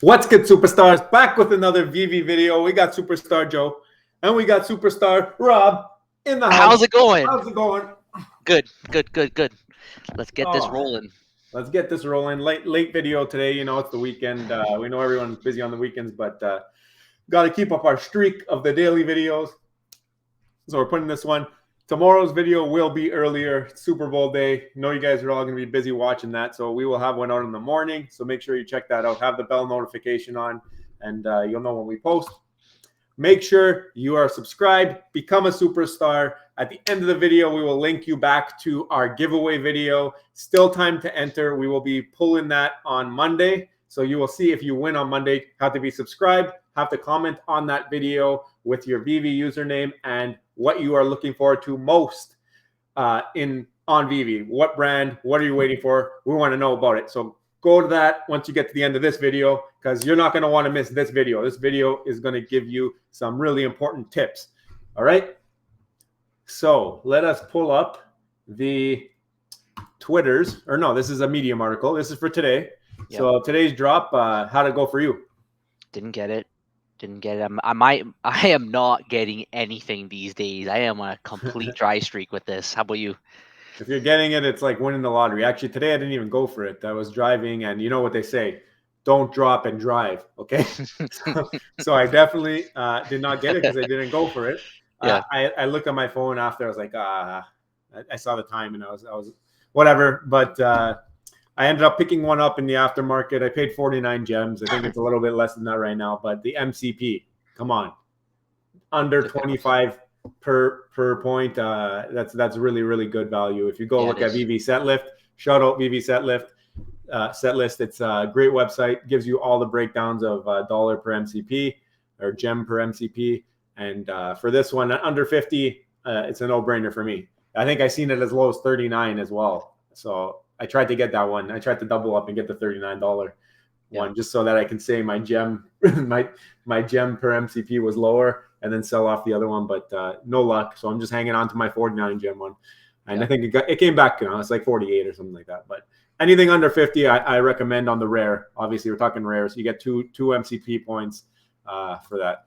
What's good, superstars? Back with another Veve video. We got Superstar Joe and we got Superstar Rob in the house. How's it going? How's it going? Good. Let's get this Oh, rolling. let's get this rolling. Late video today. You know, it's the weekend. We know everyone's busy on the weekends, but got to keep up our streak of the daily videos. So we're putting this one. Tomorrow's video will be earlier, Super Bowl day. Know you guys are all going to be busy watching that, so we will have one out in the morning. So make sure you check that out. Have the bell notification on, and you'll know when we post. Make sure you are subscribed. Become a superstar. At the end of the video, we will link you back to our giveaway video. Still time to enter. We will be pulling that on Monday. So you will see if you win on Monday. Have to be subscribed. Have to comment on that video with your Veve username and what you are looking forward to most on Veve. What brand? What are you waiting for? We want to know about it. So go to that once you get to the end of this video, because you're not going to want to miss this video. This video is going to give you some really important tips. All right. So let us pull up the Twitters. Or no, this is a Medium article. This is for today. Yep. So today's drop, how'd it go for you? Didn't get it. I am not getting anything these days. I am on a complete dry streak with this. How about you? If you're getting it, it's like winning the lottery. Actually, today I didn't even go for it. I was driving, and you know what they say, don't drop and drive, okay? so I definitely did not get it because I didn't go for it. Yeah. I looked at my phone after. I was like, I saw the time, and I was whatever. But I ended up picking one up in the aftermarket. I paid 49 gems. I think it's a little bit less than that right now. But the MCP, come on, under 25 per point. That's really, really good value. If you go look at Veve Set Lift, shout out Veve Set Lift. Set List. It's a great website. Gives you all the breakdowns of dollar per MCP or gem per MCP. And for this one, under 50, it's a no-brainer for me. I think I seen it as low as 39 as well. So I tried to get that one. I tried to double up and get the $39 one just so that I can say my gem, my gem per MCP was lower and then sell off the other one. But no luck. So I'm just hanging on to my 49 gem one. And I think it came back, it's like 48 or something like that. But anything under 50, I recommend on the rare. Obviously, we're talking rares. You get two MCP points for that.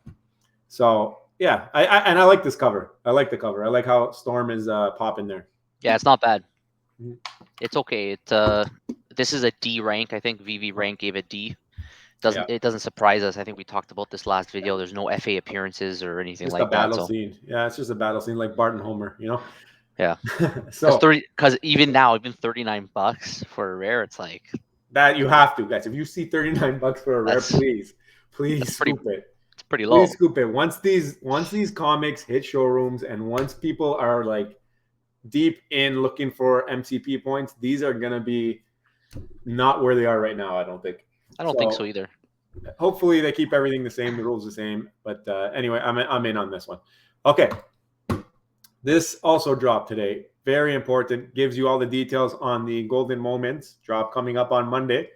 So yeah, I like this cover. I like the cover. I like how Storm is popping there. Yeah, it's not bad. It's okay. This is a D rank. I think Veve rank gave it D. It doesn't surprise us. I think we talked about this last video. There's no FA appearances or anything like that. Just a battle scene. Yeah, it's just a battle scene like Bart and Homer. Yeah. So because even now, even $39 for a rare, it's like that you have to, guys. If you see $39 for a rare, please scoop it. It's pretty low. Please scoop it. Once these comics hit showrooms and once people are like deep in looking for MCP points, these are gonna be not where they are right now. I don't think so either. Hopefully they keep everything the same, the rules the same. But anyway, I'm in on this one. Okay. This also dropped today. Very important. Gives you all the details on the Golden Moments drop coming up on Monday.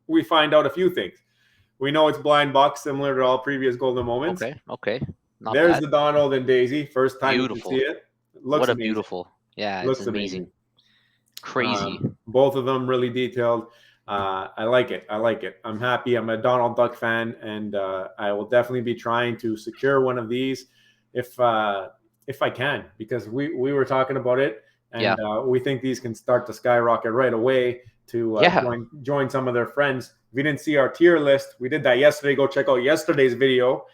We find out a few things. We know it's blind box, similar to all previous Golden Moments. Okay. There's the Donald and Daisy. First time you see it. Looks amazing. Beautiful. Yeah, it's amazing. Crazy. Both of them really detailed. I like it. I'm happy. I'm a Donald Duck fan, and I will definitely be trying to secure one of these if I can, because we were talking about it, and we think these can start to skyrocket right away to join some of their friends. If you didn't see our tier list, we did that yesterday. Go check out yesterday's video.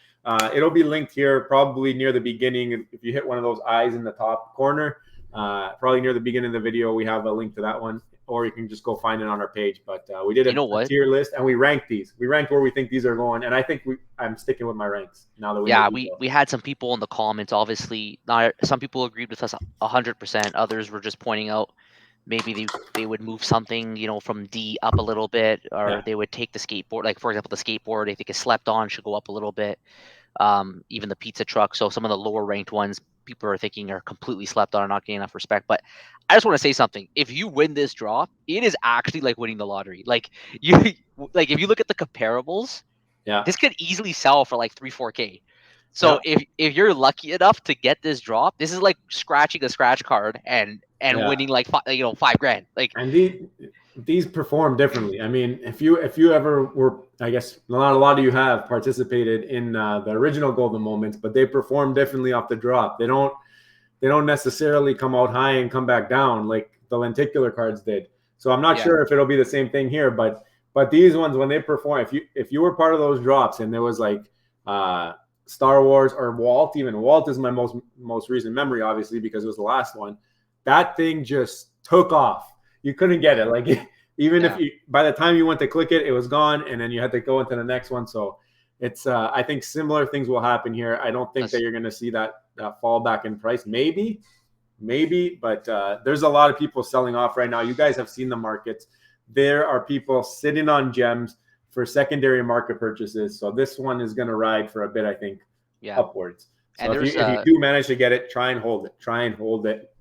It'll be linked here probably near the beginning. If you hit one of those eyes in the top corner, probably near the beginning of the video, we have a link to that one, or you can just go find it on our page. But we did a tier list, and we ranked these. We ranked where we think these are going, and I think I'm sticking with my ranks now that we had some people in the comments. Obviously, some people agreed with us 100%. Others were just pointing out maybe they would move something, from D up a little bit, or they would take the skateboard. Like for example, the skateboard, I think is slept on, should go up a little bit. Even the pizza truck. So some of the lower ranked ones, people are thinking are completely slept on and not getting enough respect. But I just want to say something. If you win this drop, it is actually like winning the lottery. Like if you look at the comparables, this could easily sell for like 3-4K. So if you're lucky enough to get this drop, this is like scratching a scratch card and winning like $5,000. Like, and these perform differently. I mean, if you ever were, I guess not a lot of you have participated in the original Golden Moments, but they perform differently off the drop. They don't necessarily come out high and come back down like the lenticular cards did. So I'm not Yeah. sure if it'll be the same thing here, but these ones when they perform, if you were part of those drops and there was like Star Wars or Walt, even Walt is my most recent memory, obviously because it was the last one. That thing just took off. You couldn't get it. Like even if you by the time you went to click it, it was gone, and then you had to go into the next one. So it's I think similar things will happen here. I don't think that you're going to see that fall back in price. Maybe, but there's a lot of people selling off right now. You guys have seen the markets. There are people sitting on gems for secondary market purchases. So this one is going to ride for a bit, I think, upwards. So if you do manage to get it, try and hold it.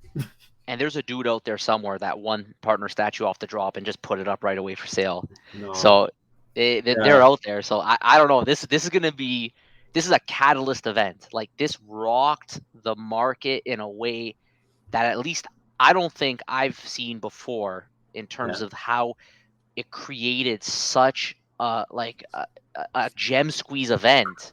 And there's a dude out there somewhere that won partner statue off the drop and just put it up right away for sale. No. So they're out there. So I don't know. This is going to be, this is a catalyst event. Like this rocked the market in a way that at least I don't think I've seen before in terms of how it created such a gem squeeze event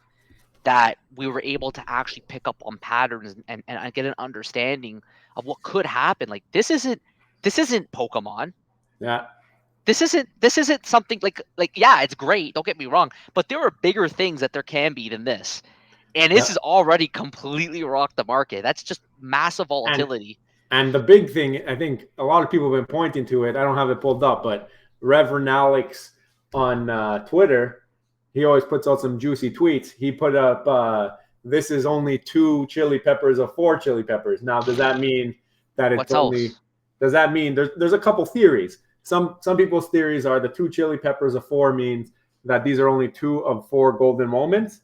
that we were able to actually pick up on patterns and get an understanding of what could happen. Like this isn't Pokemon. Yeah. This isn't something like yeah, it's great. Don't get me wrong, but there are bigger things that there can be than this. And this is already completely rocked the market. That's just massive volatility. And the big thing, I think a lot of people have been pointing to it. I don't have it pulled up, but Reverend Alex on Twitter, he always puts out some juicy tweets. He put up, this is only 2 chili peppers of 4 chili peppers. Now, does that mean that it's does that mean there's a couple theories? Some people's theories are the 2 chili peppers of 4 means that these are only 2 of 4 golden moments.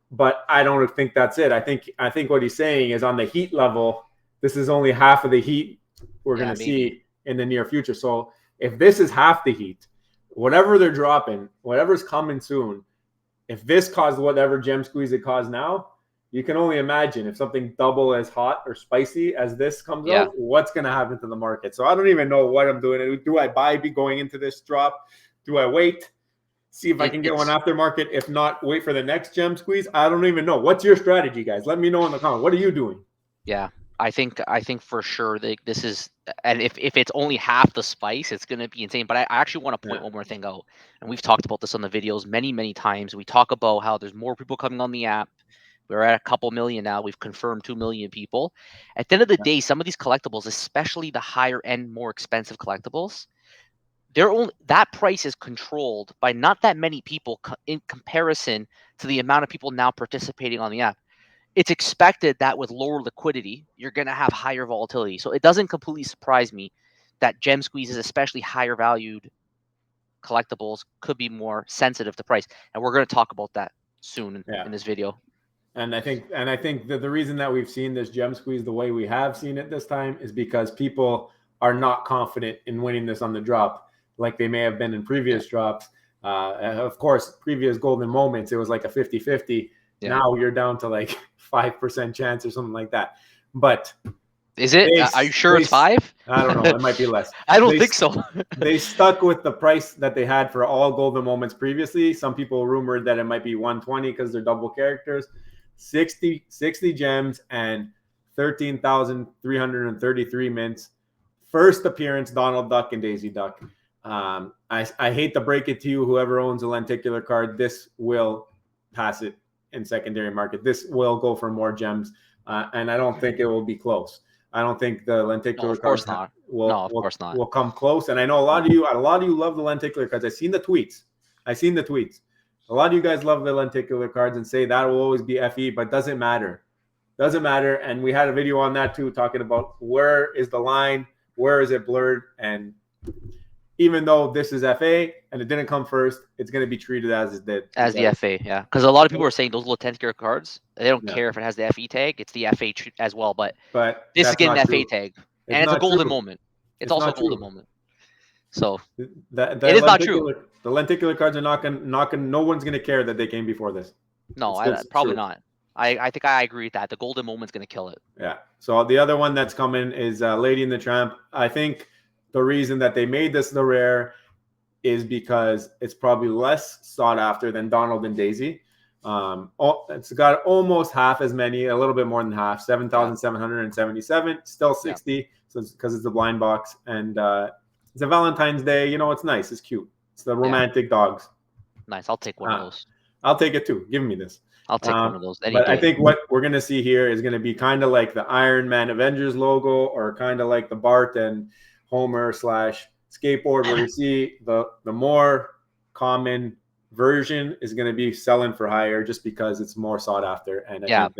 But I don't think that's it. I think what he's saying is on the heat level, this is only half of the heat we're going to see in the near future. So if this is half the heat, whatever they're dropping, whatever's coming soon, if this caused whatever gem squeeze it caused now, you can only imagine if something double as hot or spicy as this comes out, what's going to happen to the market. So I don't even know what I'm doing. Do I buy going into this drop? Do I wait? See if I can get one aftermarket. If not, wait for the next gem squeeze. I don't even know. What's your strategy, guys? Let me know in the comments. What are you doing? Yeah, I think for sure that this is, and if it's only half the spice, it's going to be insane. But I actually want to point one more thing out, and we've talked about this on the videos many times. We talk about how there's more people coming on the app. We're at a couple million now. We've confirmed 2 million people. At the end of the day, some of these collectibles, especially the higher end, more expensive collectibles, that price is controlled by not that many people in comparison to the amount of people now participating on the app. It's expected that with lower liquidity, you're going to have higher volatility. So it doesn't completely surprise me that gem squeezes, especially higher valued collectibles, could be more sensitive to price. And we're going to talk about that soon in this video. And I think that the reason that we've seen this gem squeeze the way we have seen it this time is because people are not confident in winning this on the drop like they may have been in previous drops. Of course, previous golden moments, it was like a 50-50. Yeah. Now you're down to like 5% chance or something like that. But is it? Are you sure it's 5? I don't know. It might be less. I don't think so. They stuck with the price that they had for all golden moments previously. Some people rumored that it might be 120 because they're double characters. 60 gems and 13,333 mints. First appearance, Donald Duck and Daisy Duck. I hate to break it to you, whoever owns a lenticular card, this will pass it in secondary market. This will go for more gems, and I don't think it will be close. I don't think the lenticular cards will come close. And I know a lot of you love the lenticular cards. I've seen the tweets. A lot of you guys love the lenticular cards and say that will always be FE, but doesn't matter. And we had a video on that too, talking about where is the line, where is it blurred, and even though this is FA and it didn't come first, it's going to be treated as it did. As the FA, yeah. Because a lot of people are saying those lenticular cards, they don't care if it has the FE tag. It's the FA as well. But this is getting an FA tag. And it's a golden moment. It's also a golden moment. So it is not true. The lenticular cards are not going no one's going to care that they came before this. No, probably not. I think I agree with that. The golden moment's going to kill it. Yeah. So the other one that's coming is Lady and the Tramp. I think the reason that they made this the rare is because it's probably less sought after than Donald and Daisy. It's got almost half as many, a little bit more than half, 7,777, still 60, so because it's a blind box. And it's a Valentine's Day. It's nice. It's cute. It's the romantic dogs. Nice. I'll take one of those. I'll take it too. Give me this. I'll take one of those any but day. I think what we're going to see here is going to be kind of like the Iron Man Avengers logo, or kind of like the Bart and Homer / skateboard, where you see the more common version is going to be selling for higher just because it's more sought after. And I think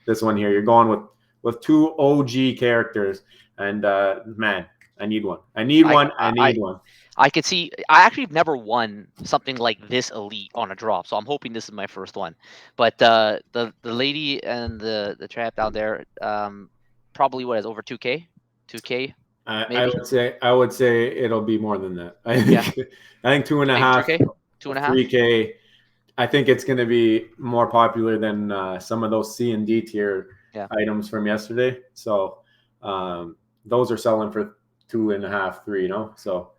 this one here, you're going with two OG characters, and man, I need one. I need one. I could see. I actually have never won something like this elite on a drop, so I'm hoping this is my first one. But the lady and the trap down there, probably what is over 2K, 2K. I would say it'll be more than that. I think 2.5, 3K. I think it's going to be more popular than some of those C and D tier items from yesterday. So those are selling for 2.5, 3. So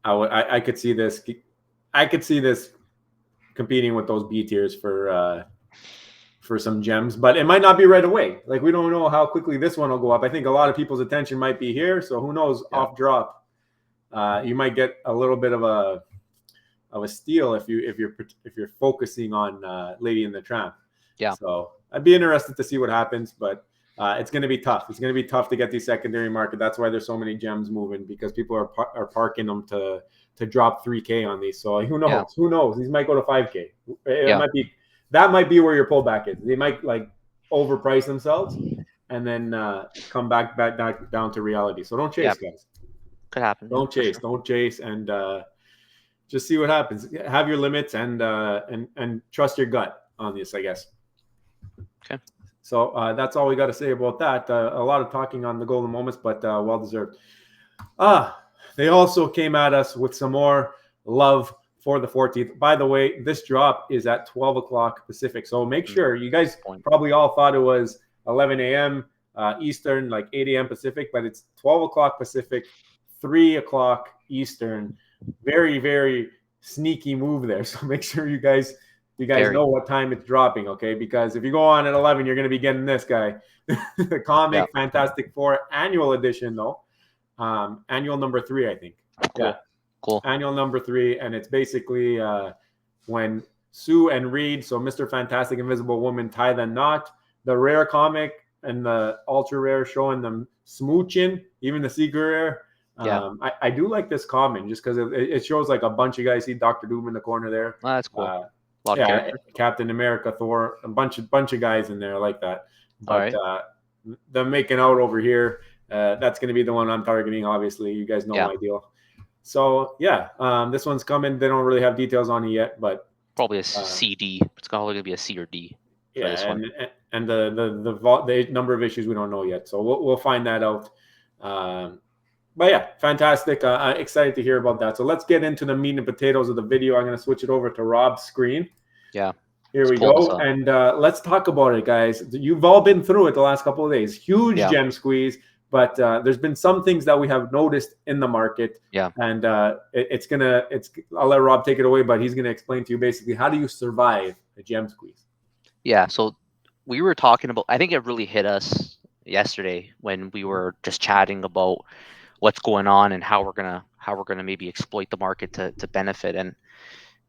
I could see this. I could see this competing with those B tiers for some gems, but it might not be right away. Like, we don't know how quickly this one will go up. I think a lot of people's attention might be here, so who knows? Off drop, you might get a little bit of a steal if you're focusing on Lady and the Tramp. Yeah. So I'd be interested to see what happens, but it's going to be tough. It's going to be tough to get these secondary market. That's why there's so many gems moving, because people are parking them to drop 3K on these. So who knows? Yeah. Who knows? These might go to 5K. It might be. That might be where your pullback is. They might overprice themselves and then come back down to reality. So don't chase, guys. Could happen. Don't chase, and just see what happens. Have your limits and trust your gut on this, I guess. Okay. So that's all we got to say about that. A lot of talking on the golden moments, but well deserved. They also came at us with some more love for the 14th. By the way, this drop is at 12 o'clock Pacific. So make sure, you guys probably all thought it was 11 a.m. Eastern, like 8 a.m. Pacific, but it's 12 o'clock Pacific, 3 o'clock Eastern. Very, very sneaky move there. So make sure you guys know what time it's dropping, okay? Because if you go on at 11, you're going to be getting this guy. The comic Fantastic Four annual edition, though. Annual number 3, I think. Cool. Yeah. Cool. Annual number 3, and it's basically when Sue and Reed, so Mr. Fantastic Invisible Woman, tie the knot. The rare comic and the ultra rare showing them smooching, even the secret rare. I do like this comic just because it shows like a bunch of guys. See Dr. Doom in the corner there. Oh, that's cool. A lot of characters. Captain America, Thor, a bunch of guys in there. I like that. But them making out over here, that's going to be the one I'm targeting. Obviously, you guys know my deal. So this one's coming. They don't really have details on it yet, but probably a CD. It's probably gonna be a C or D. And the number of issues we don't know yet, so we'll find that out. But yeah, fantastic. Excited to hear about that. So let's get into the meat and potatoes of the video. I'm gonna switch it over to Rob's screen. Yeah. Here we go, and let's talk about it, guys. You've all been through it the last couple of days. Huge gem squeeze. But there's been some things that we have noticed in the market. Yeah. And I'll let Rob take it away, but he's going to explain to you basically how do you survive a gem squeeze. Yeah. So we were talking about, I think it really hit us yesterday when we were just chatting about what's going on and how we're gonna maybe exploit the market to benefit. And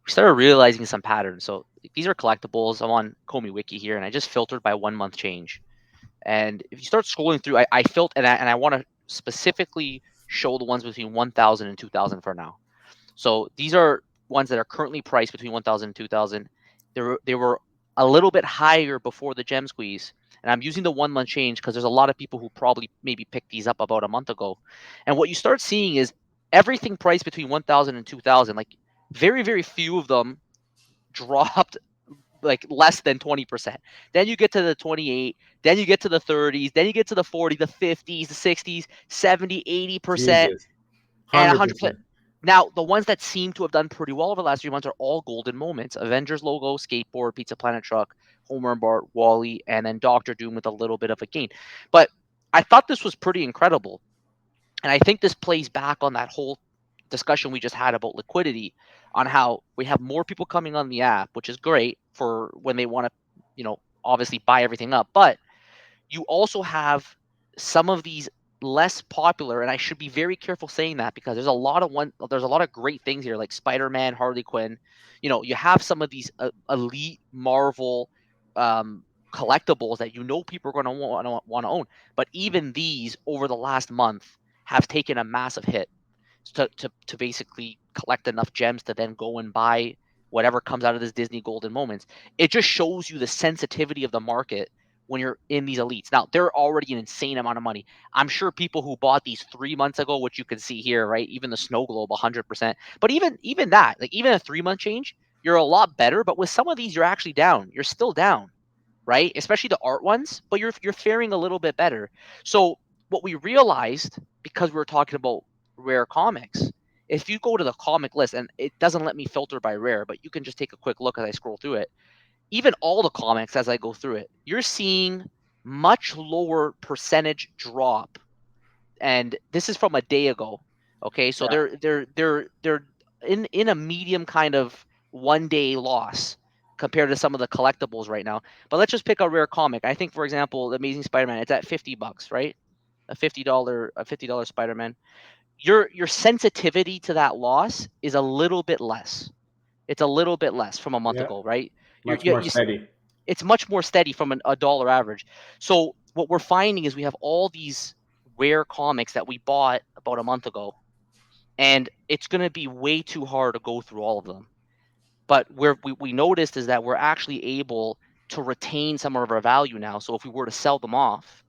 we started realizing some patterns. So these are collectibles. I'm on Ecomi Wiki here, and I just filtered by 1 month change. And if you start scrolling through, I felt, and I want to specifically show the ones between 1,000 and 2,000 for now. So these are ones that are currently priced between 1,000 and 2,000. They were a little bit higher before the gem squeeze. And I'm using the 1 month change because there's a lot of people who probably maybe picked these up about a month ago. And what you start seeing is everything priced between 1,000 and 2,000. Like very, very few of them dropped like less than 20%. Then you get to the 28, then you get to the 30s, then you get to the 40, the 50s, the 60s, 70, 80%, and 100%. Now, the ones that seem to have done pretty well over the last few months are all golden moments. Avengers logo, skateboard, Pizza Planet truck, Homer and Bart, Wally, and then Dr. Doom with a little bit of a gain. But I thought this was pretty incredible. And I think this plays back on that whole discussion we just had about liquidity, on how we have more people coming on the app, which is great for when they want to, obviously buy everything up. But you also have some of these less popular, and I should be very careful saying that, because there's a lot of great things here, like Spider-Man, Harley Quinn. You have some of these elite Marvel um, collectibles that people are going to want to own. But even these, over the last month, have taken a massive hit to basically collect enough gems to then go and buy whatever comes out of this Disney Golden Moments. It just shows you the sensitivity of the market when you're in these elites. Now, they're already an insane amount of money. I'm sure people who bought these 3 months ago, which you can see here, right? Even the Snow Globe, 100%. But even that, like even a 3 month change, you're a lot better. But with some of these, you're actually down. You're still down, right? Especially the art ones, but you're faring a little bit better. So what we realized, because we were talking about rare comics, if you go to the comic list, and it doesn't let me filter by rare, but you can just take a quick look as I scroll through it. Even all the comics as I go through it, you're seeing much lower percentage drop, and this is from a day ago. Okay, so Yeah. they're in a medium kind of 1 day loss compared to some of the collectibles right now. But let's just pick a rare comic. I think, for example, the Amazing Spider-Man, it's at $50, right? A $50 Spider-Man. Your sensitivity to that loss is a little bit less. It's a little bit less from a month Yeah. ago, right? You're, Much you, more you, steady. it's much more steady from a dollar average. So what we're finding is we have all these rare comics that we bought about a month ago, and it's going to be way too hard to go through all of them. But where we noticed is that we're actually able to retain some of our value now. So if we were to sell them off,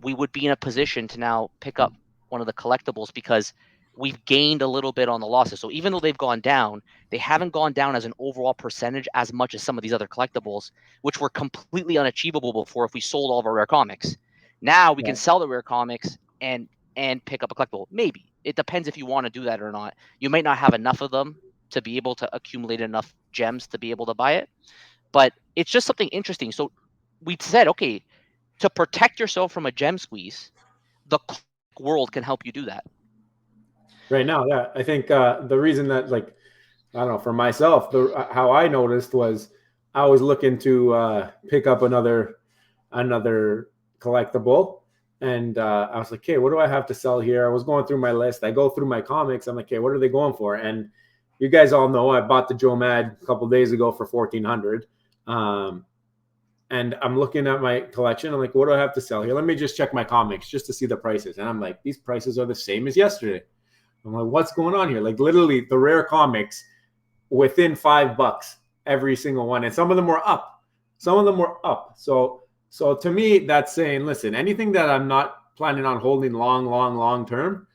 we would be in a position to now pick up one of the collectibles, because we've gained a little bit on the losses. So even though they've gone down, they haven't gone down as an overall percentage as much as some of these other collectibles, which were completely unachievable before if we sold all of our rare comics. Now we Yeah. can sell the rare comics and pick up a collectible. Maybe it depends if you want to do that or not. You might not have enough of them to be able to accumulate enough gems to be able to buy it, but it's just something interesting. So we said, okay, to protect yourself from a gem squeeze, the world can help you do that. Right now, yeah. I think the reason that, like, I don't know, for myself, the how I noticed was I was looking to pick up another collectible, and I was like, okay, what do I have to sell here? I was going through my list. I go through my comics. I'm like, okay, what are they going for? And you guys all know I bought the Joe Mad a couple days ago for 1,400. And I'm looking at my collection. I'm like, what do I have to sell here? Let me just check my comics just to see the prices. And I'm like, these prices are the same as yesterday. I'm like, what's going on here? Like, literally, the rare comics within $5 every single one, and some of them were up. Some of them were up. So to me, that's saying, listen, anything that I'm not planning on holding long term,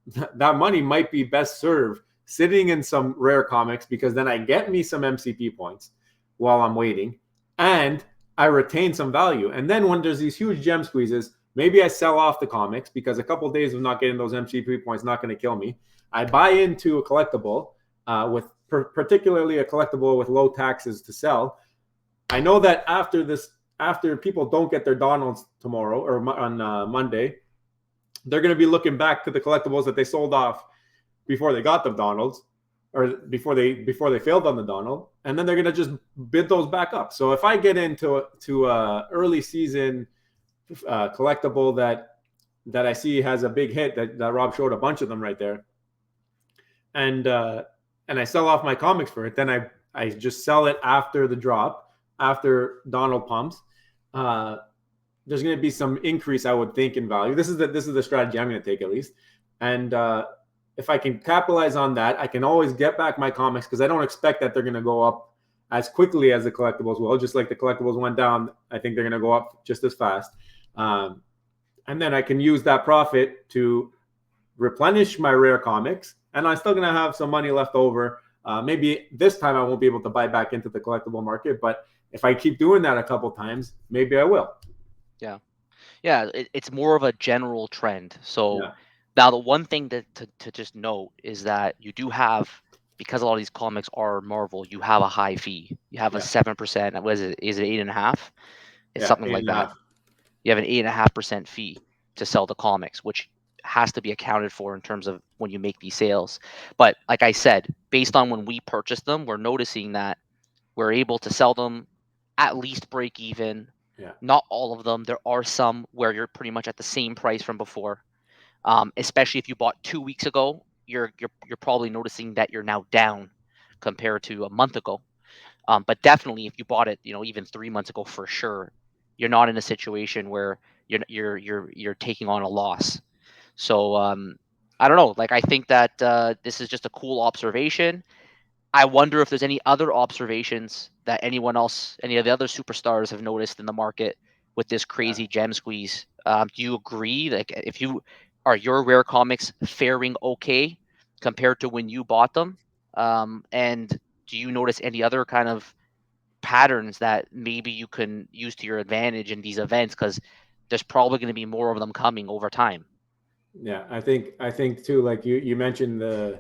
that money might be best served sitting in some rare comics, because then I get me some MCP points while I'm waiting, and I retain some value. And then when there's these huge gem squeezes, maybe I sell off the comics, because a couple of days of not getting those MCP points not going to kill me. I buy into a collectible with particularly a collectible with low taxes to sell. I know that after people don't get their Donalds tomorrow or on Monday, they're going to be looking back to the collectibles that they sold off before they got the Donalds, or before they failed on the Donald, and then they're going to just bid those back up. So if I get into early season collectible that I see has a big hit, that Rob showed a bunch of them right there, and I sell off my comics for it, then I just sell it after the drop, after Donald pumps. There's going to be some increase, I would think, in value. This is the strategy I'm going to take, at least. And if I can capitalize on that, I can always get back my comics, because I don't expect that they're going to go up as quickly as the collectibles will. Just like the collectibles went down, I think they're going to go up just as fast. And then I can use that profit to replenish my rare comics, and I'm still going to have some money left over. Maybe this time I won't be able to buy back into the collectible market, but if I keep doing that a couple times, maybe I will. Yeah. Yeah, it's more of a general trend. So Yeah. now the one thing to just note is that you do have, because a lot of these comics are Marvel, you have a high fee. You have a Yeah. 7%. What is it? Is it 8.5? It's Yeah. something Eight like and a that. half. You have an 8.5% fee to sell the comics, which has to be accounted for in terms of when you make these sales. But like I said, based on when we purchased them, we're noticing that we're able to sell them at least break even. Yeah. Not all of them. There are some where you're pretty much at the same price from before. Especially if you bought 2 weeks ago, you're probably noticing that you're now down compared to a month ago. But definitely, if you bought it, even 3 months ago, for sure, you're not in a situation where you're taking on a loss. So I don't know. Like I think that this is just a cool observation. I wonder if there's any other observations that anyone else, any of the other superstars have noticed in the market with this Yeah. crazy gem squeeze. Do you agree? Like, if you are your rare comics faring okay compared to when you bought them? And do you notice any other kind of patterns that maybe you can use to your advantage in these events? Because there's probably going to be more of them coming over time. Yeah, I think too. Like you mentioned the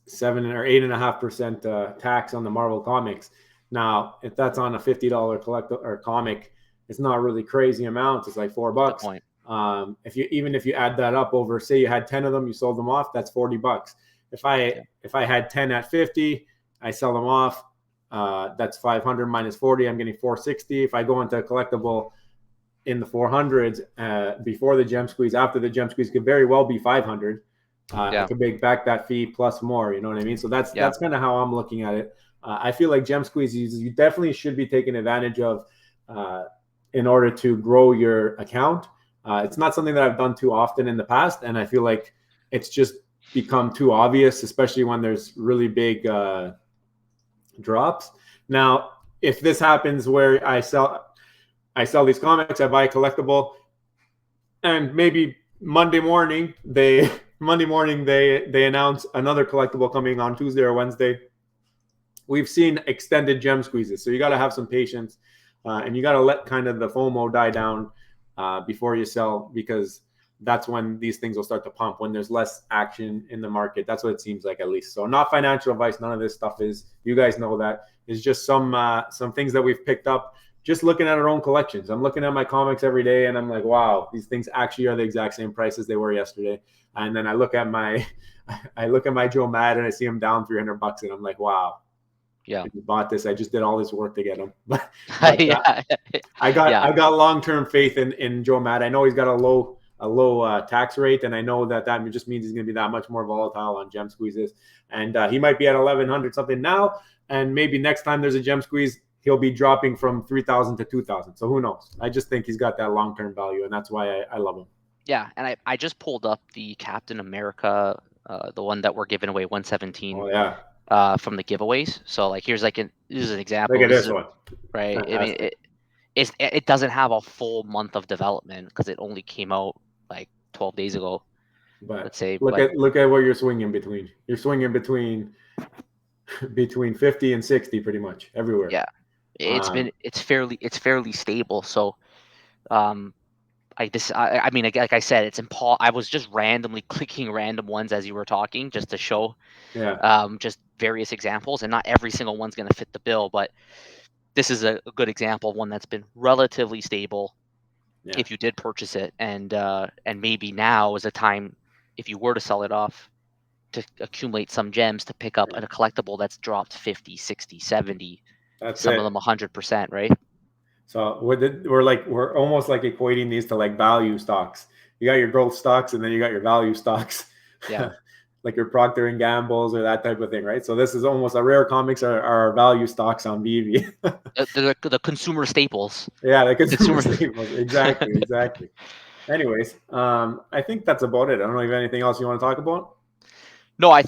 7 or 8.5% tax on the Marvel comics. Now, if that's on a $50 collect or comic, it's not really crazy amount. It's like Good $4. point. If you add that up over, say you had 10 of them, you sold them off, that's $40. If I Yeah. if I had 10 at 50, I sell them off. That's 500 minus 40. I'm getting 460. If I go into a collectible in the 400s before the gem squeeze, after the gem squeeze, could very well be 500. I Yeah. could make back that fee plus more. You know what I mean? So that's Yeah. kind of how I'm looking at it. I feel like gem squeezes you definitely should be taking advantage of in order to grow your account. It's not something that I've done too often in the past, and I feel like it's just become too obvious, especially when there's really big drops. Now, if this happens where I sell these comics, I buy a collectible, and maybe Monday morning they announce another collectible coming on Tuesday or Wednesday. We've seen extended gem squeezes, so you got to have some patience, and you got to let kind of the FOMO die down before you sell, because that's when these things will start to pump, when there's less action in the market. That's what it seems like, at least. So not financial advice. None of this stuff is. You guys know that. It's just some things that we've picked up just looking at our own collections. I'm looking at my comics every day, and I'm like, wow, these things actually are the exact same price as they were yesterday. And then I look at my Joe Madden, and I see him down $300, and I'm like, wow, Yeah. I bought this. I just did all this work to get him. but Yeah. I got Yeah. long term faith in Joe Matt. I know he's got a low tax rate, and I know that just means he's going to be that much more volatile on gem squeezes. And he might be at 1,100 something now, and maybe next time there's a gem squeeze, he'll be dropping from 3,000 to 2,000. So who knows? I just think he's got that long term value, and that's why I love him. Yeah, and I just pulled up the Captain America, the one that we're giving away, Oh 117, yeah, from the giveaways. So like here's like this is an look example. at This this is one, right. I mean fantastic. it doesn't have a full month of development because it only came out like 12 days ago, But let's say. look But at where you're swinging between. You're swinging between 50 and 60 pretty much everywhere. yeah, Um, it's fairly stable. So um I mean, like I said, it's I was just randomly clicking random ones as you were talking just to show yeah, just various examples, and not every single one's going to fit the bill, but this is a good example of one that's been relatively stable yeah, if you did purchase it, and maybe now is a time, if you were to sell it off, to accumulate some gems to pick up yeah. a collectible that's dropped 50, 60, 70, That's some of it. them 100%, right? So we're almost like equating these to like value stocks. You got your growth stocks, and then you got your value stocks, Yeah. like your Procter and Gambles or that type of thing, right? So this is almost a rare comics are value stocks on Veve. The consumer staples. Yeah, the The consumer consumer. staples. Exactly, exactly. Anyways, I think that's about it. I don't know if you have anything else you want to talk about. No, I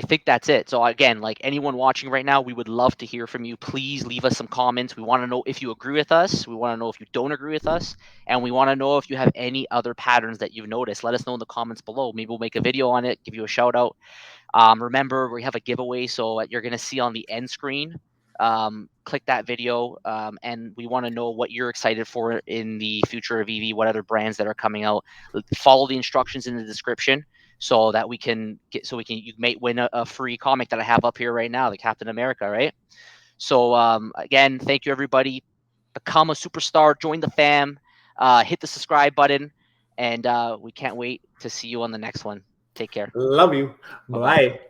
think that's it. So again, like anyone watching right now, we would love to hear from you. Please leave us some comments. We want to know if you agree with us. We want to know if you don't agree with us, and we want to know if you have any other patterns that you've noticed. Let us know in the comments below. Maybe we'll make a video on it, give you a shout out. Remember, we have a giveaway, so you're going to see on the end screen. Click that video, and we want to know what you're excited for in the future of EV, what other brands that are coming out. Follow the instructions in the description so that you may win a free comic that I have up here right now, the Captain America, right? So again, thank you everybody. Become a superstar, join the fam, hit the subscribe button, And we can't wait to see you on the next one. Take care. Love you. Bye bye. Bye.